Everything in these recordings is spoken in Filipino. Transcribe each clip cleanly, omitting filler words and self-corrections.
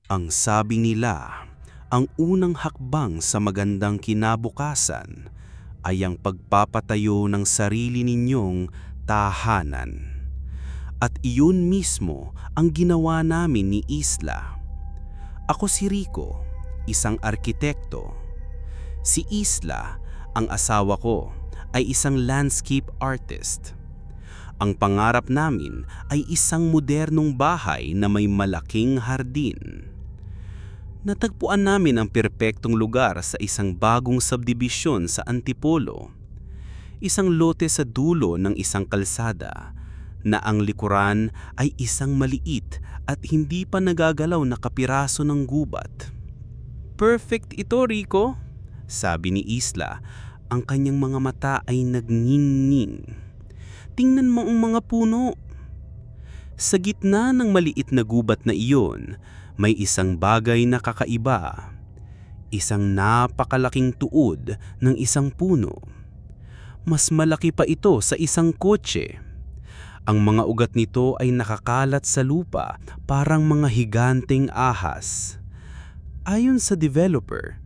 Ang sabi nila, ang unang hakbang sa magandang kinabukasan ay ang pagpapatayo ng sarili ninyong tahanan. At iyon mismo ang ginawa namin ni Isla. Ako si Rico, isang arkitekto. Si Isla, ang asawa ko, ay isang landscape artist. Ang pangarap namin ay isang modernong bahay na may malaking hardin. Natagpuan namin ang perpektong lugar sa isang bagong subdivision sa Antipolo. Isang lote sa dulo ng isang kalsada na ang likuran ay isang maliit at hindi pa nagagalaw na kapiraso ng gubat. "Perfect ito, Rico," sabi ni Isla. Ang kanyang mga mata ay nagngingning. "Tingnan mo ang mga puno." Sa gitna ng maliit na gubat na iyon, may isang bagay na kakaiba. Isang napakalaking tuod ng isang puno. Mas malaki pa ito sa isang kotse. Ang mga ugat nito ay nakakalat sa lupa, parang mga higanteng ahas. Ayon sa developer,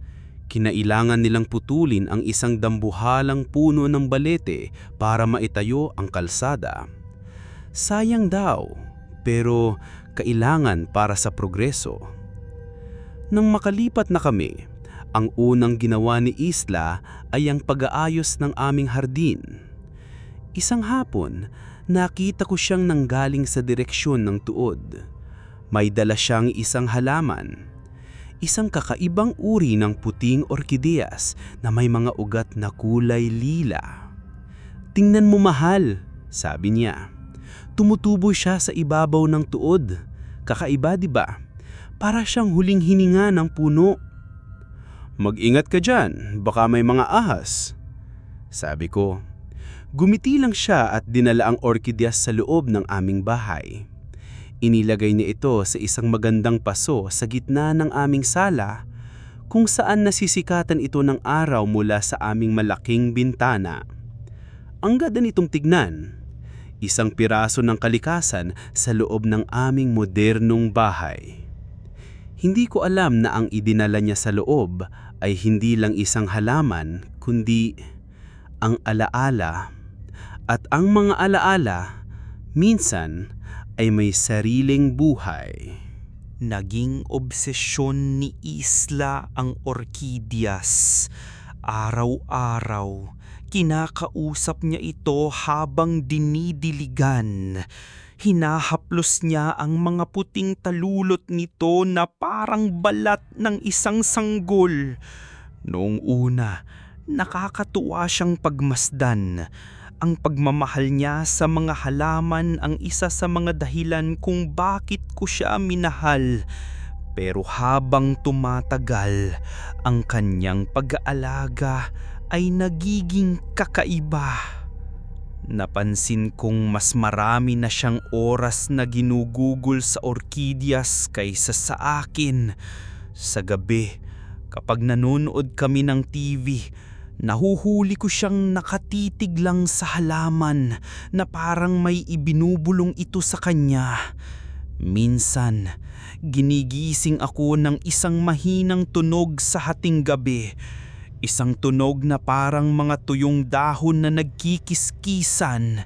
kinailangan nilang putulin ang isang dambuhalang puno ng balete para maitayo ang kalsada. Sayang daw, pero kailangan para sa progreso. Nang makalipat na kami, ang unang ginawa ni Isla ay ang pag-aayos ng aming hardin. Isang hapon, nakita ko siyang nanggaling sa direksyon ng tuod. May dala siyang isang halaman. Isang kakaibang uri ng puting orkideyas na may mga ugat na kulay lila. "Tingnan mo, mahal," sabi niya. Tumutubo siya sa ibabaw ng tuod. Kakaiba, di ba? Para siyang huling hininga ng puno. "Mag-ingat ka dyan, baka may mga ahas," sabi ko. Gumiti lang siya at dinala ang orkidyas sa loob ng aming bahay. Inilagay niya ito sa isang magandang paso sa gitna ng aming sala, kung saan nasisikatan ito ng araw mula sa aming malaking bintana. Ang ganda nitong tignan. Isang piraso ng kalikasan sa loob ng aming modernong bahay. Hindi ko alam na ang idinala niya sa loob ay hindi lang isang halaman, kundi ang alaala. At ang mga alaala, minsan ay may sariling buhay. Naging obsesyon ni Isla ang orkidyas. Araw-araw, kinakausap niya ito habang dinidiligan. Hinahaplos niya ang mga puting talulot nito na parang balat ng isang sanggol. Noong una, nakakatuwa siyang pagmasdan. Ang pagmamahal niya sa mga halaman ang isa sa mga dahilan kung bakit ko siya minahal. Pero habang tumatagal, ang kanyang pag-aalaga ay nagiging kakaiba. Napansin kong mas marami na siyang oras na ginugugol sa orkidyas kaysa sa akin. Sa gabi, kapag nanonood kami ng TV, nahuhuli ko siyang nakatitig lang sa halaman na parang may ibinubulong ito sa kanya. Minsan, ginigising ako ng isang mahinang tunog sa hating gabi. Isang tunog na parang mga tuyong dahon na nagkikiskisan.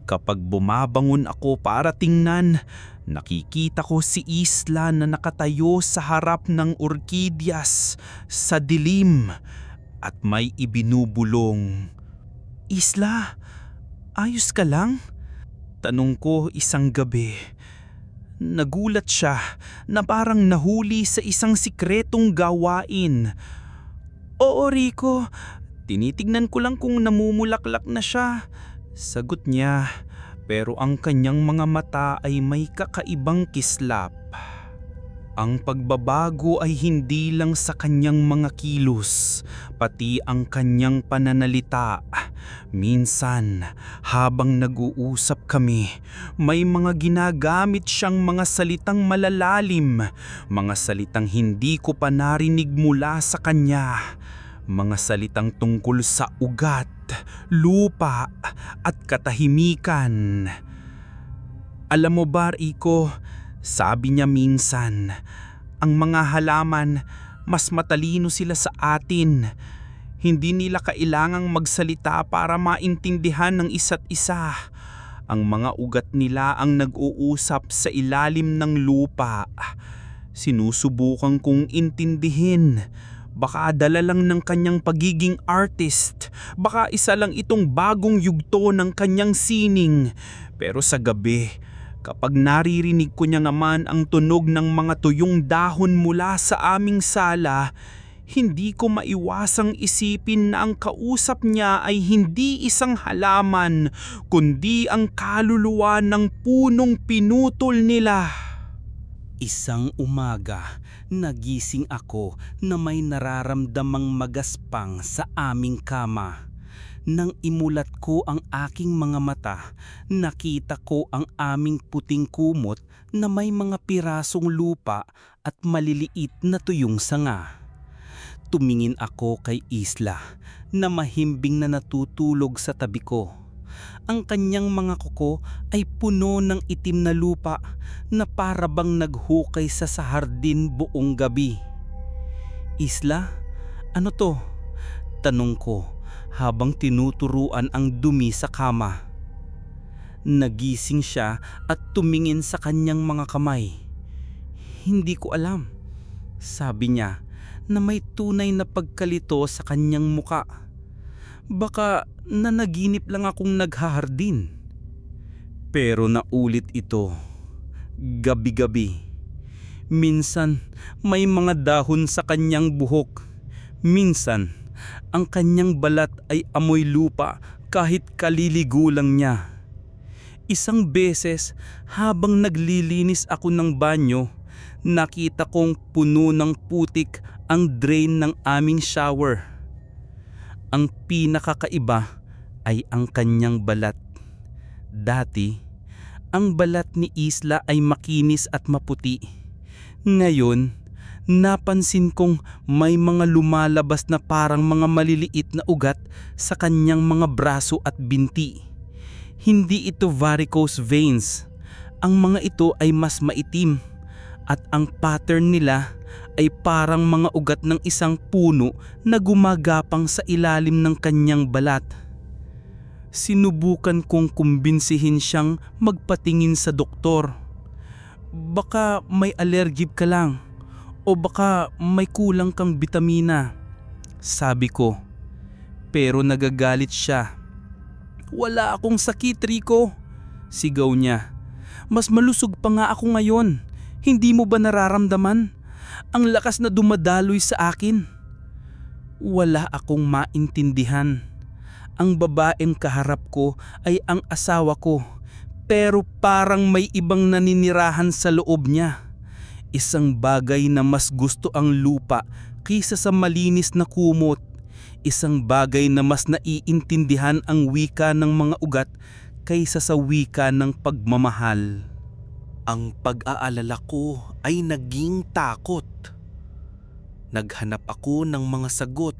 Kapag bumabangon ako para tingnan, nakikita ko si Isla na nakatayo sa harap ng orkidyas sa dilim at may ibinubulong. "Isla, ayos ka lang?" tanong ko isang gabi. Nagulat siya na parang nahuli sa isang sikretong gawain. "Oo, Rico, tinitignan ko lang kung namumulaklak na siya," sagot niya, pero ang kanyang mga mata ay may kakaibang kislap. Ang pagbabago ay hindi lang sa kanyang mga kilos, pati ang kanyang pananalita. Minsan, habang nag-uusap kami, may mga ginagamit siyang mga salitang malalalim, mga salitang hindi ko pa narinig mula sa kanya. Mga salitang tungkol sa ugat, lupa, at katahimikan. "Alam mo ba, Rico," sabi niya minsan, Ang mga halaman, mas matalino sila sa atin. Hindi nila kailangang magsalita para maintindihan ng isa't isa. Ang mga ugat nila ang nag-uusap sa ilalim ng lupa. Sinusubukan kong intindihin. Baka dala lang ng kanyang pagiging artist. Baka isa lang itong bagong yugto ng kanyang sining. Pero sa gabi, kapag naririnig ko niya naman ang tunog ng mga tuyong dahon mula sa aming sala, hindi ko maiwasang isipin na ang kausap niya ay hindi isang halaman, kundi ang kaluluwa ng punong pinutol nila. Isang umaga, nagising ako na may nararamdamang magaspang sa aming kama. Nang imulat ko ang aking mga mata, nakita ko ang aming puting kumot na may mga pirasong lupa at maliliit na tuyong sanga. Tumingin ako kay Isla na mahimbing na natutulog sa tabi ko. Ang kanyang mga kuko ay puno ng itim na lupa na parabang naghukay sa hardin buong gabi. "Isla, ano to?" tanong ko habang tinuturuan ang dumi sa kama. Nagising siya at tumingin sa kanyang mga kamay. "Hindi ko alam," sabi niya na may tunay na pagkalito sa kanyang muka. "Baka nanaginip lang akong naghahardin." Pero naulit ito, gabi-gabi. Minsan may mga dahon sa kanyang buhok. Minsan ang kanyang balat ay amoy lupa kahit kaliligo lang niya. Isang beses habang naglilinis ako ng banyo, nakita kong puno ng putik ang drain ng aming shower. Ang pinakakaiba ay ang kanyang balat. Dati, ang balat ni Isla ay makinis at maputi. Ngayon, napansin kong may mga lumalabas na parang mga maliliit na ugat sa kanyang mga braso at binti. Hindi ito varicose veins. Ang mga ito ay mas maitim at ang pattern nila ay parang mga ugat ng isang puno na gumagapang sa ilalim ng kanyang balat. Sinubukan kong kumbinsihin siyang magpatingin sa doktor. "Baka may allergic ka lang o baka may kulang kang bitamina," sabi ko. Pero nagagalit siya. "Wala akong sakit, Rico," sigaw niya. "Mas malusog pa nga ako ngayon. Hindi mo ba nararamdaman? Ang lakas na dumadaloy sa akin." Wala akong maintindihan. Ang babaeng kaharap ko ay ang asawa ko, pero parang may ibang naninirahan sa loob niya. Isang bagay na mas gusto ang lupa kaysa sa malinis na kumot. Isang bagay na mas naiintindihan ang wika ng mga ugat kaysa sa wika ng pagmamahal. Ang pag-aalala ko ay naging takot. Naghanap ako ng mga sagot.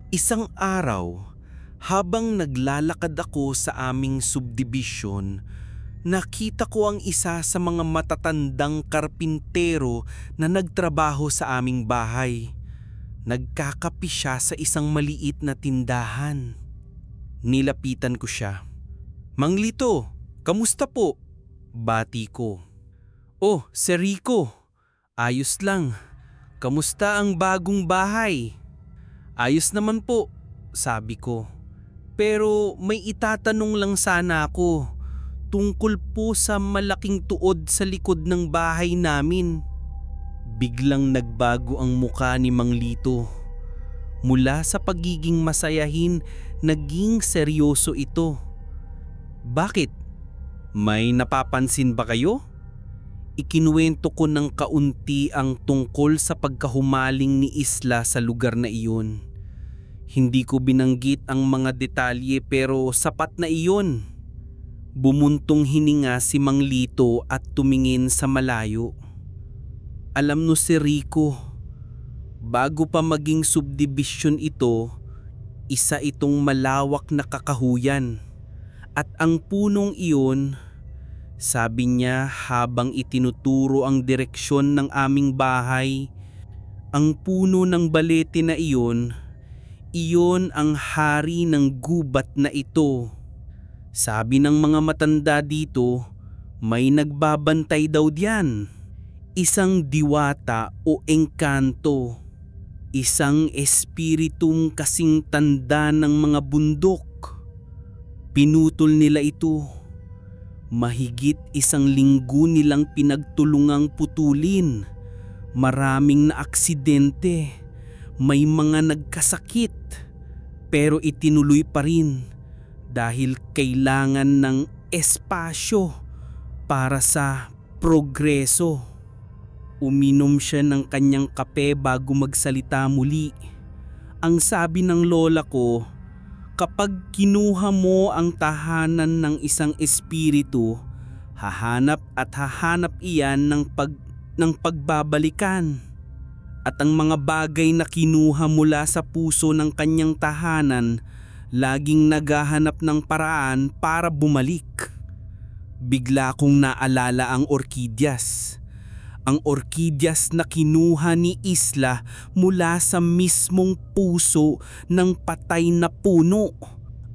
Isang araw, habang naglalakad ako sa aming subdivision, nakita ko ang isa sa mga matatandang karpintero na nagtrabaho sa aming bahay. Nagkakape siya sa isang maliit na tindahan. Nilapitan ko siya. "Mang Lito, kamusta po?" bati ko. "Oh, Sir Rico, ayos lang. Kamusta ang bagong bahay?" "Ayos naman po," sabi ko. "Pero may itatanong lang sana ako tungkol po sa malaking tuod sa likod ng bahay namin." Biglang nagbago ang muka ni Mang Lito. Mula sa pagiging masayahin, naging seryoso ito. "Bakit? May napapansin ba kayo?" Ikinuwento ko ng kaunti ang tungkol sa pagkahumaling ni Isla sa lugar na iyon. Hindi ko binanggit ang mga detalye pero sapat na iyon. Bumuntong hininga si Mang Lito at tumingin sa malayo. "Alam no si Rico, bago pa maging subdivision ito, isa itong malawak na kakahuyan. At ang punong iyon, Sabi niya habang itinuturo ang direksyon ng aming bahay. Ang puno ng balete na iyon ang hari ng gubat na ito. Sabi ng mga matanda dito, may nagbabantay daw diyan. Isang diwata o engkanto. Isang espiritong kasing tanda ng mga bundok. Pinutol nila ito. Mahigit 1 linggo nilang pinagtulungang putulin. Maraming na aksidente. May mga nagkasakit. Pero itinuloy pa rin dahil kailangan ng espasyo para sa progreso. Uminom siya ng kanyang kape bago magsalita muli. Ang sabi ng lola ko, kapag kinuha mo ang tahanan ng isang espiritu, hahanap iyan ng pagbabalikan. At ang mga bagay na kinuha mula sa puso ng kanyang tahanan, laging naghahanap ng paraan para bumalik. Bigla kong naalala ang orkidyas. Ang orkidyas na kinuha ni Isla mula sa mismong puso ng patay na puno.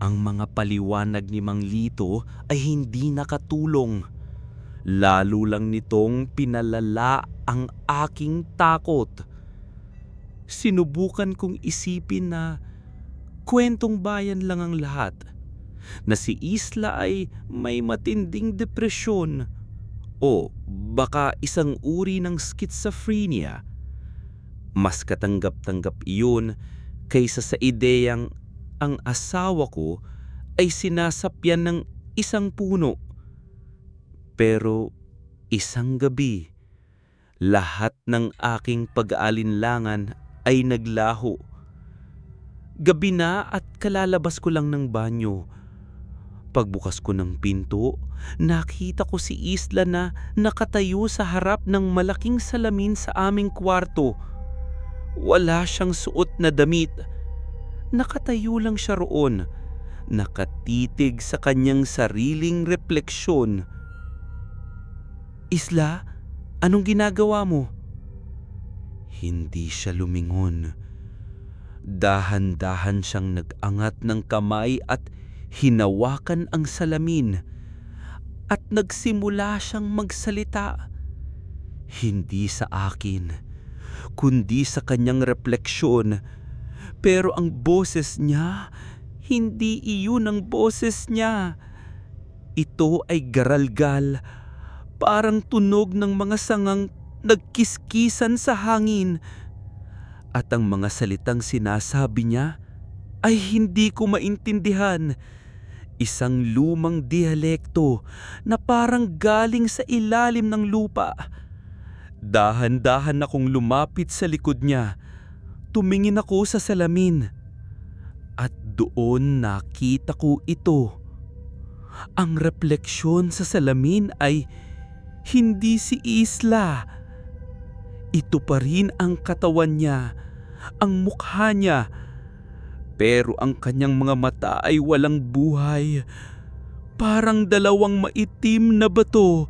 Ang mga paliwanag ni Mang Lito ay hindi nakatulong. Lalo lang nitong pinalala ang aking takot. Sinubukan kong isipin na kwentong bayan lang ang lahat, na si Isla ay may matinding depresyon o baka isang uri ng schizophrenia. Mas katanggap-tanggap iyon kaysa sa ideyang ang asawa ko ay sinasapyan ng isang puno. Pero isang gabi, lahat ng aking pag-aalinlangan ay naglaho. Gabi na at kalalabas ko lang ng banyo. Pagbukas ko ng pinto, nakita ko si Isla na nakatayo sa harap ng malaking salamin sa aming kwarto. Wala siyang suot na damit. Nakatayo lang siya roon, nakatitig sa kanyang sariling refleksyon. "Isla, anong ginagawa mo?" Hindi siya lumingon. Dahan-dahan siyang nag-angat ng kamay at hinawakan ang salamin. At nagsimula siyang magsalita. Hindi sa akin, kundi sa kanyang refleksyon. Pero ang boses niya, hindi iyon ang boses niya. Ito ay garalgal, parang tunog ng mga sangang nagkiskisan sa hangin. At ang mga salitang sinasabi niya ay hindi ko maintindihan. Isang lumang dialekto na parang galing sa ilalim ng lupa. Dahan-dahan akong lumapit sa likod niya. Tumingin ako sa salamin. At doon nakita ko ito. Ang refleksyon sa salamin ay hindi si Isla. Ito pa rin ang katawan niya, ang mukha niya. Pero ang kanyang mga mata ay walang buhay. Parang 2 maitim na bato.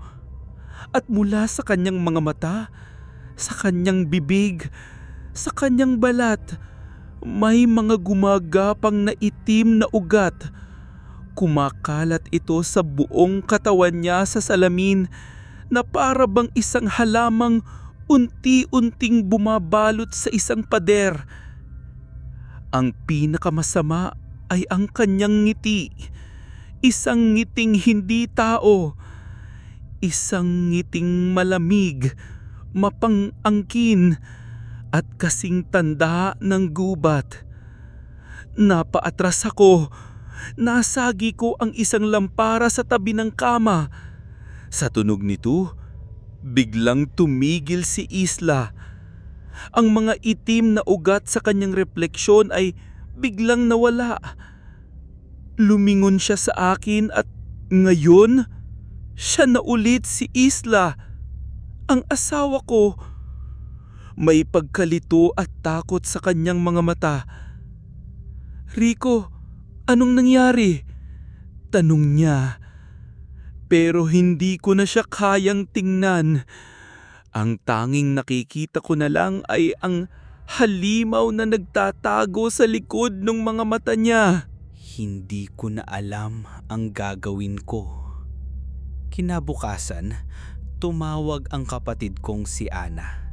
At mula sa kanyang mga mata, sa kanyang bibig, sa kanyang balat, may mga gumagapang na itim na ugat. Kumakalat ito sa buong katawan niya sa salamin na para bang isang halamang unti-unting bumabalot sa isang pader. Ang pinakamasama ay ang kanyang ngiti. Isang ngiting hindi tao. Isang ngiting malamig, mapang-angkin at kasing tanda ng gubat. Napaatras ako. Nasagi ko ang isang lampara sa tabi ng kama. Sa tunog nito, biglang tumigil si Isla. Ang mga itim na ugat sa kanyang refleksyon ay biglang nawala. Lumingon siya sa akin at ngayon, siya na ulit si Isla, ang asawa ko. May pagkalito at takot sa kanyang mga mata. "Rico, anong nangyari?" tanong niya. pero hindi ko na siya kayang tingnan. Ang tanging nakikita ko na lang ay ang halimaw na nagtatago sa likod ng mga mata niya. Hindi ko na alam ang gagawin ko. Kinabukasan, tumawag ang kapatid kong si Ana.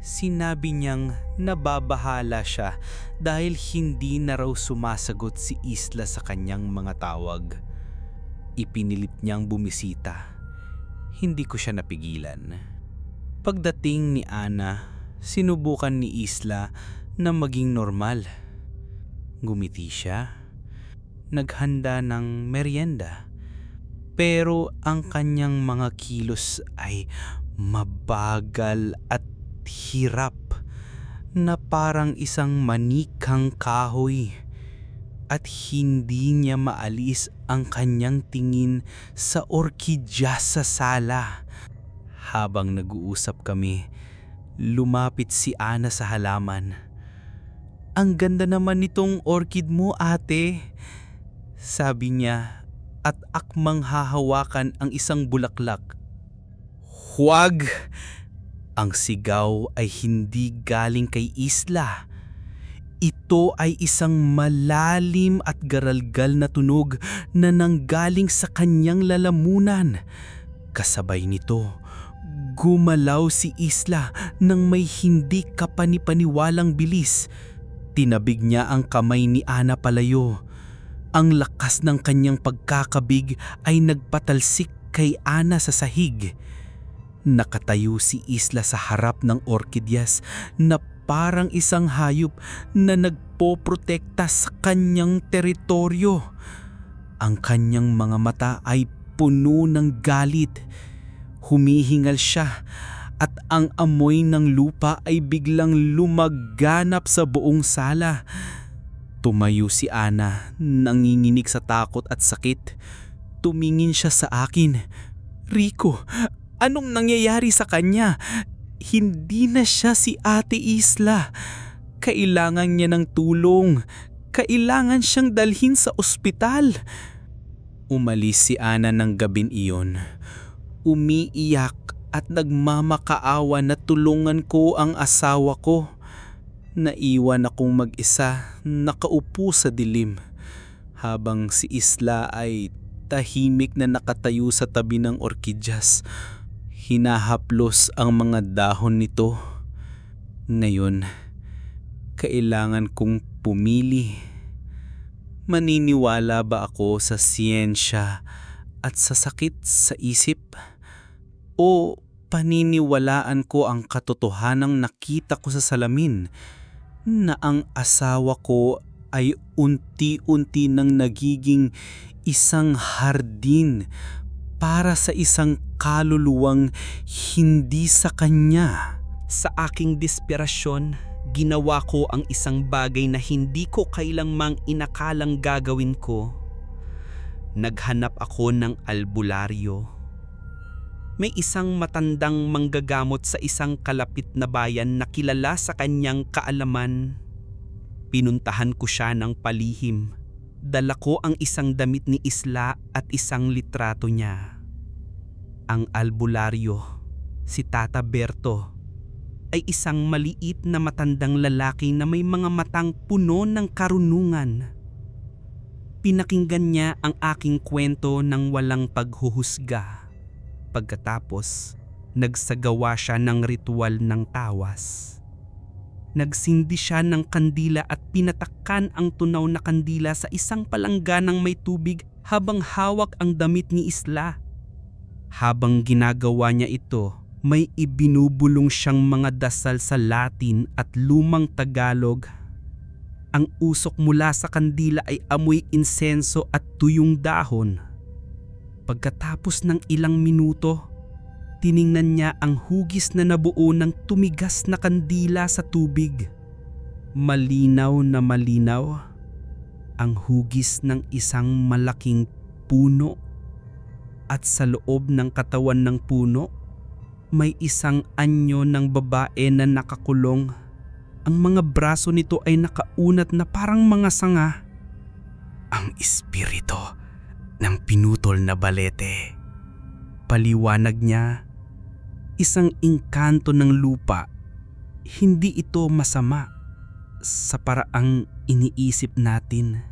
Sinabi niyang nababahala siya dahil hindi na raw sumasagot si Isla sa kanyang mga tawag. Ipinilit niyang bumisita. Hindi ko siya napigilan. Pagdating ni Ana, sinubukan ni Isla na maging normal. Gumiti siya. Naghanda ng merienda. Pero ang kanyang mga kilos ay mabagal at hirap na parang isang manikang kahoy. At hindi niya maalis ang kanyang tingin sa orkidya sa sala. Habang nag-uusap kami, lumapit si Ana sa halaman. "Ang ganda naman nitong orchid mo, ate," sabi niya at akmang hahawakan ang isang bulaklak. "Huwag!" Ang sigaw ay hindi galing kay Isla. Ito ay isang malalim at garalgal na tunog na nanggaling sa kanyang lalamunan. Kasabay nito, gumalaw si Isla nang may hindi kapanipaniwalang bilis. Tinabig niya ang kamay ni Ana palayo. Ang lakas ng kanyang pagkakabig ay nagpatalsik kay Ana sa sahig. Nakatayo si Isla sa harap ng orkidyas na parang isang hayop na nagpoprotekta sa kanyang teritoryo. Ang kanyang mga mata ay puno ng galit. Humihingal siya at ang amoy ng lupa ay biglang lumaganap sa buong sala. Tumayo si Ana, nanginginig sa takot at sakit. Tumingin siya sa akin. "Rico, anong nangyayari sa kanya? Hindi na siya si Ate Isla. Kailangan niya ng tulong. Kailangan siyang dalhin sa ospital." Umalis si Ana ng gabing iyon. Umiiyak at nagmamakaawa na tulungan ko ang asawa ko. Naiwan akong mag-isa, nakaupo sa dilim, habang si Isla ay tahimik na nakatayo sa tabi ng orkidyas. Hinahaplos ang mga dahon nito. Ngayon, kailangan kong pumili. Maniniwala ba ako sa siyensya at sa sakit sa isip? O paniniwalaan ko ang katotohanang nakita ko sa salamin na ang asawa ko ay unti-unti nang nagiging isang hardin para sa isang kaluluwang hindi sa kanya? Sa aking desperasyon, ginawa ko ang isang bagay na hindi ko kailanmang inakalang gagawin ko. Naghanap ako ng albularyo. May isang matandang manggagamot sa isang kalapit na bayan na kilala sa kanyang kaalaman. Pinuntahan ko siya ng palihim. Dala ko ang isang damit ni Isla at isang litrato niya. Ang albularyo, si Tata Berto, ay isang maliit na matandang lalaki na may mga matang puno ng karunungan. Pinakinggan niya ang aking kwento ng walang paghuhusga. Pagkatapos, nagsagawa siya ng ritual ng tawas. Nagsindi siya ng kandila at pinatakkan ang tunaw na kandila sa isang palangganang may tubig habang hawak ang damit ni Isla. Habang ginagawa niya ito, may ibinubulong siyang mga dasal sa Latin at lumang Tagalog. Ang usok mula sa kandila ay amoy insenso at tuyong dahon. Pagkatapos ng ilang minuto, tiningnan niya ang hugis na nabuo ng tumigas na kandila sa tubig. Malinaw na malinaw, ang hugis ng isang malaking puno. At sa loob ng katawan ng puno, may isang anyo ng babae na nakakulong. Ang mga braso nito ay nakaunat na parang mga sanga. Ang espiritu ng pinutol na balete, Paliwanag niya, isang engkanto ng lupa. Hindi ito masama sa paraang iniisip natin.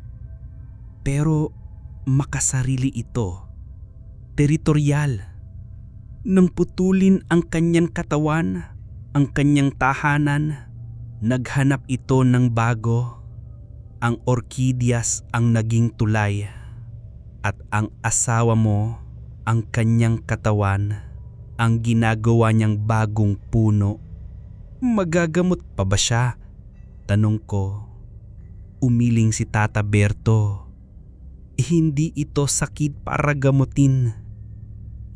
Pero makasarili ito, teritorial. Nang putulin ang kanyang katawan, ang kanyang tahanan, naghanap ito ng bago. Ang orkidyas ang naging tulay at ang asawa mo, ang kanyang katawan, ang ginagawa niyang bagong puno. Magagamot pa ba siya? Tanong ko. Umiling si Tata Berto. Hindi ito sakit para gamutin.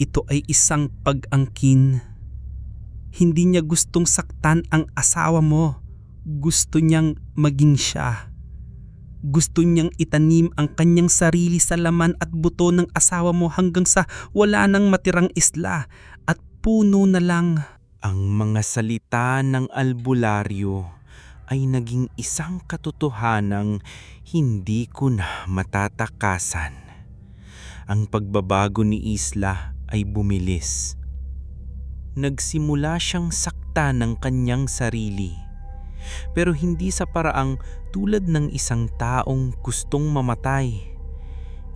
Ito ay isang pag-angkin. Hindi niya gustong saktan ang asawa mo. Gusto niyang maging siya. Gusto niyang itanim ang kanyang sarili sa laman at buto ng asawa mo hanggang sa wala nang matirang isla at puno na lang. Ang mga salita ng albularyo ay naging isang katotohanang hindi ko na matatakasan. Ang pagbabago ni Isla ay bumilis. Nagsimula siyang sakta ng kanyang sarili, pero hindi sa paraang tulad ng isang taong gustong mamatay.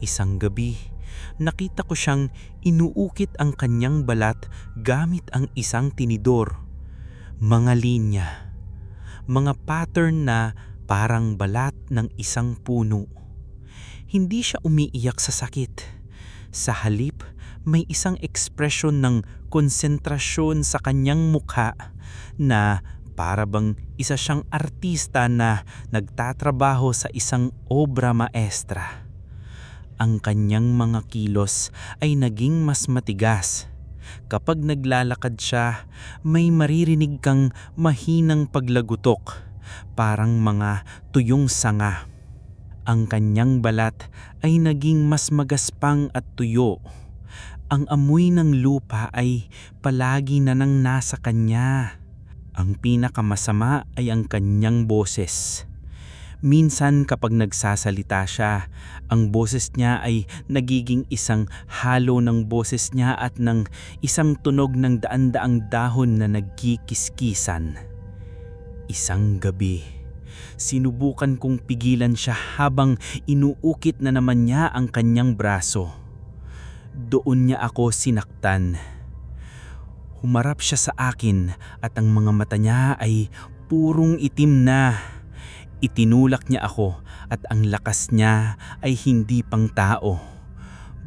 Isang gabi, nakita ko siyang inuukit ang kanyang balat gamit ang isang tinidor. Mga linya, mga pattern na parang balat ng isang puno. Hindi siya umiiyak sa sakit. Sa halip, may isang ekspresyon ng konsentrasyon sa kanyang mukha na para bang isa siyang artista na nagtatrabaho sa isang obra maestra. Ang kanyang mga kilos ay naging mas matigas. Kapag naglalakad siya, may maririnig kang mahinang paglagutok, parang mga tuyong sanga. Ang kanyang balat ay naging mas magaspang at tuyo. Ang amoy ng lupa ay palagi na nang nasa kanya. Ang pinakamasama ay ang kanyang boses. Minsan kapag nagsasalita siya, ang boses niya ay nagiging isang halo ng boses niya at ng isang tunog ng daan-daang dahon na nagkikiskisan. Isang gabi, sinubukan kong pigilan siya habang inuukit na naman niya ang kanyang braso. Doon niya ako sinaktan. Humarap siya sa akin at ang mga mata niya ay purong itim na. Itinulak niya ako at ang lakas niya ay hindi pang tao.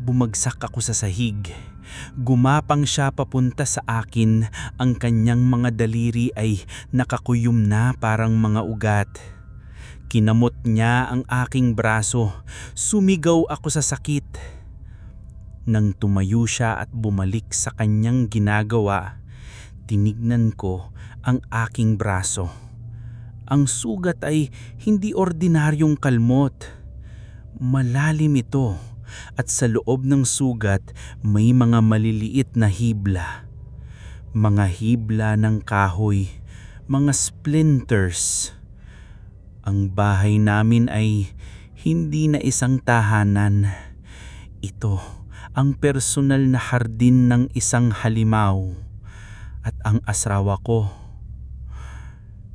Bumagsak ako sa sahig. Gumapang siya papunta sa akin. Ang kanyang mga daliri ay nakakuyom na parang mga ugat. Kinamot niya ang aking braso. Sumigaw ako sa sakit. Nang tumayo siya at bumalik sa kanyang ginagawa, tinignan ko ang aking braso. Ang sugat ay hindi ordinaryong kalmot. Malalim ito at sa loob ng sugat may mga maliliit na hibla. Mga hibla ng kahoy, mga splinters. Ang bahay namin ay hindi na isang tahanan. Ito ang personal na hardin ng isang halimaw. At ang asawa ko,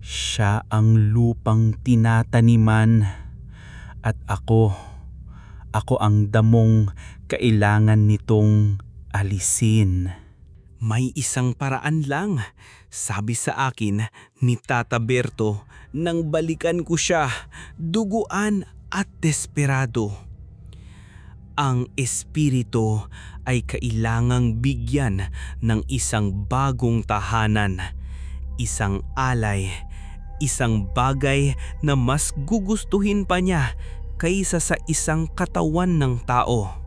siya ang lupang tinataniman at ako ang damong kailangan nitong alisin. May isang paraan lang, sabi sa akin ni Tata Berto nang balikan ko siya, duguan at desperado. Ang espiritu ay kailangang bigyan ng isang bagong tahanan, isang alay, isang bagay na mas gugustuhin pa niya kaysa sa isang katawan ng tao.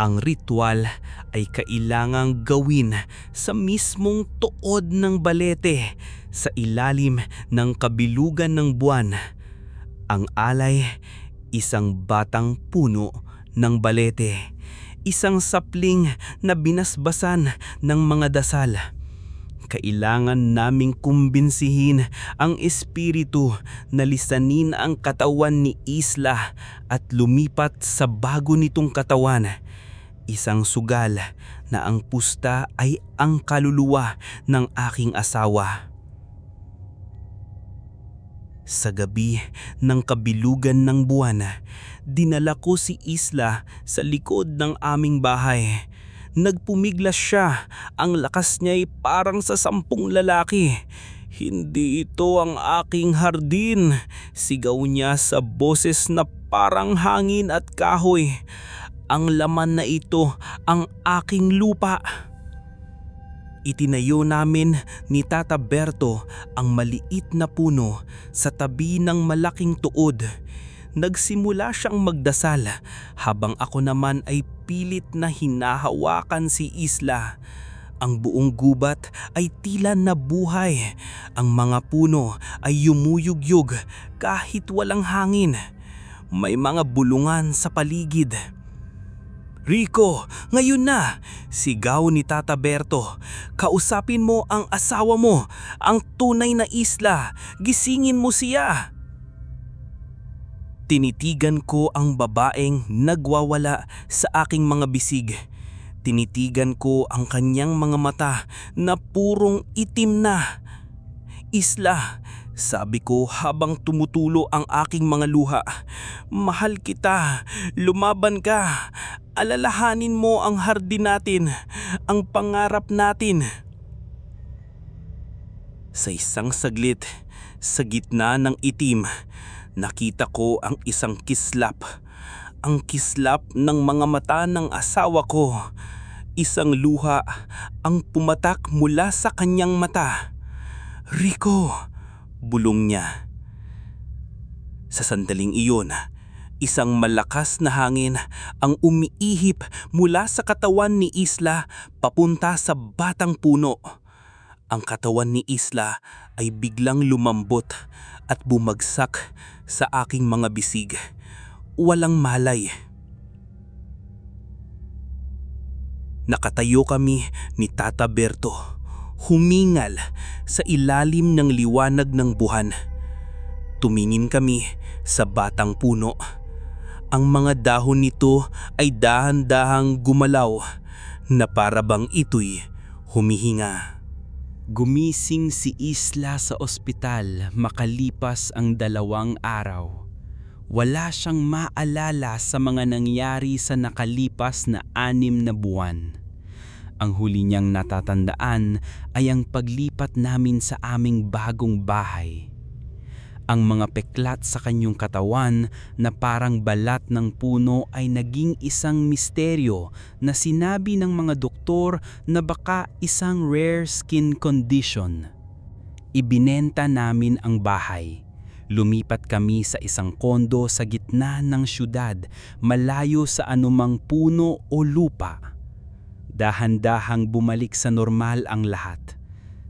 Ang ritual ay kailangang gawin sa mismong tuod ng balete sa ilalim ng kabilugan ng buwan. Ang alay, isang batang puno ng balete, isang sapling na binasbasan ng mga dasal. Kailangan naming kumbinsihin ang espiritu na lisanin ang katawan ni Isla at lumipat sa bago nitong katawan. Isang sugal na ang pusta ay ang kaluluwa ng aking asawa. Sa gabi ng kabilugan ng buwan, dinala ko si Isla sa likod ng aming bahay. Nagpumiglas siya, ang lakas niya ay parang sa 10 lalaki. "Hindi ito ang aking hardin," sigaw niya sa boses na parang hangin at kahoy. "Ang laman na ito ang aking lupa." Itinayo namin ni Tata Berto ang maliit na puno sa tabi ng malaking tuod. Nagsimula siyang magdasal habang ako naman ay pilit na hinahawakan si Isla. Ang buong gubat ay tila nabuhay. Ang mga puno ay yumuyugyug kahit walang hangin. May mga bulungan sa paligid. "Rico, ngayon na!" sigaw ni Tata Berto. "Kausapin mo ang asawa mo, ang tunay na Isla. Gisingin mo siya." Tinitigan ko ang babaeng nagwawala sa aking mga bisig. Tinitigan ko ang kanyang mga mata na purong itim na. "Isla," sabi ko habang tumutulo ang aking mga luha, "mahal kita, lumaban ka. Alalahanin mo ang hardin natin, ang pangarap natin." Sa isang saglit, sa gitna ng itim, nakita ko ang isang kislap. Ang kislap ng mga mata ng asawa ko. Isang luha ang pumatak mula sa kanyang mata. "Rico," bulong niya. Sa sandaling iyon, isang malakas na hangin ang umiihip mula sa katawan ni Isla papunta sa batang puno. Ang katawan ni Isla ay biglang lumambot at bumagsak sa aking mga bisig. Walang malay. Nakatayo kami ni Tata Berto, humingal sa ilalim ng liwanag ng buwan. Tumingin kami sa batang puno. Ang mga dahon nito ay dahan-dahang gumalaw na para bang ito'y humihinga. Gumising si Isla sa ospital makalipas ang 2 araw. Wala siyang maalala sa mga nangyari sa nakalipas na 6 na buwan. Ang huli niyang natatandaan ay ang paglipat namin sa aming bagong bahay. Ang mga peklat sa kanyang katawan na parang balat ng puno ay naging isang misteryo na sinabi ng mga doktor na baka isang rare skin condition. Ibinenta namin ang bahay. Lumipat kami sa isang kondo sa gitna ng syudad, malayo sa anumang puno o lupa. Dahan-dahang bumalik sa normal ang lahat.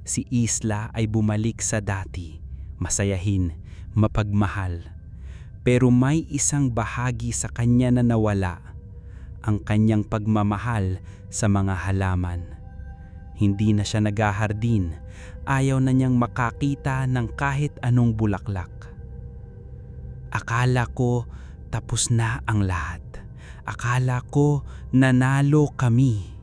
Si Isla ay bumalik sa dati, masayahin, mapagmahal. Pero may isang bahagi sa kanya na nawala, ang kanyang pagmamahal sa mga halaman. Hindi na siya naghahardin, ayaw na niyang makakita ng kahit anong bulaklak. Akala ko tapos na ang lahat. Akala ko nanalo kami.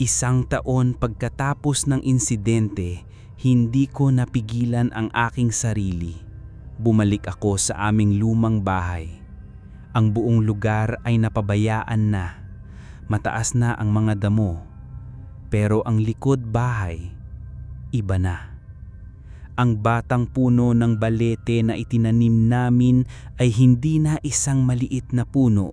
1 taon pagkatapos ng insidente, hindi ko napigilan ang aking sarili. Bumalik ako sa aming lumang bahay. Ang buong lugar ay napabayaan na. Mataas na ang mga damo. Pero ang likod bahay, iba na. Ang batang puno ng balete na itinanim namin ay hindi na isang maliit na puno.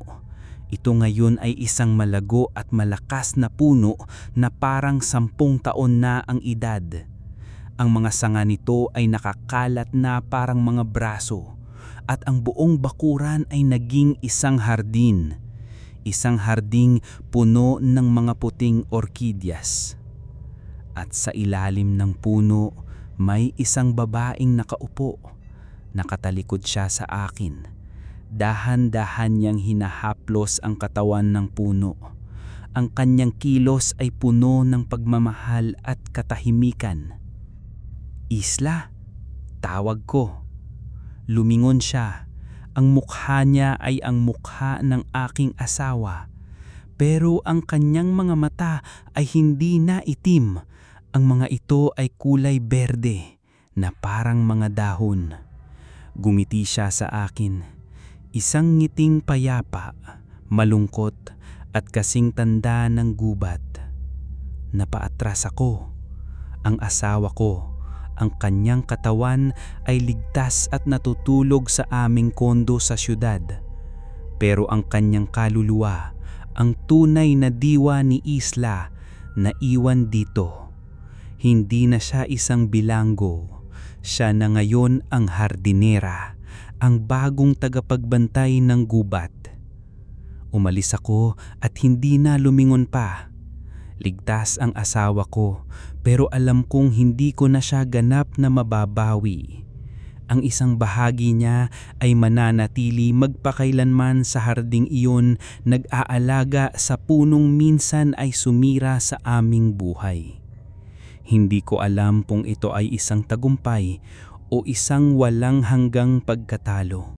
Ito ngayon ay isang malago at malakas na puno na parang 10 taon na ang edad. Ang mga sanga nito ay nakakalat na parang mga braso at ang buong bakuran ay naging isang hardin. Isang harding puno ng mga puting orkidyas. At sa ilalim ng puno, may isang babaeng nakaupo. Nakatalikod siya sa akin. Dahan-dahan niyang hinahaplos ang katawan ng puno. Ang kanyang kilos ay puno ng pagmamahal at katahimikan. "Isla," tawag ko. Lumingon siya. Ang mukha niya ay ang mukha ng aking asawa. Pero ang kanyang mga mata ay hindi na itim. Ang mga ito ay kulay berde na parang mga dahon. Gumiti siya sa akin. Isang ngiting payapa, malungkot at kasing tanda ng gubat. Napaatras ako. Ang asawa ko, ang kanyang katawan ay ligtas at natutulog sa aming kondo sa syudad. Pero ang kanyang kaluluwa, ang tunay na diwa ni Isla, naiwan dito. Hindi na siya isang bilanggo. Siya na ngayon ang hardinera, ang bagong tagapagbantay ng gubat. Umalis ako at hindi na lumingon pa. Ligtas ang asawa ko, pero alam kong hindi ko na siya ganap na mababawi. Ang isang bahagi niya ay mananatili magpakailanman sa harding iyon, nag-aalaga sa punong minsan ay sumira sa aming buhay. Hindi ko alam kung ito ay isang tagumpay o isang walang hanggang pagkatalo.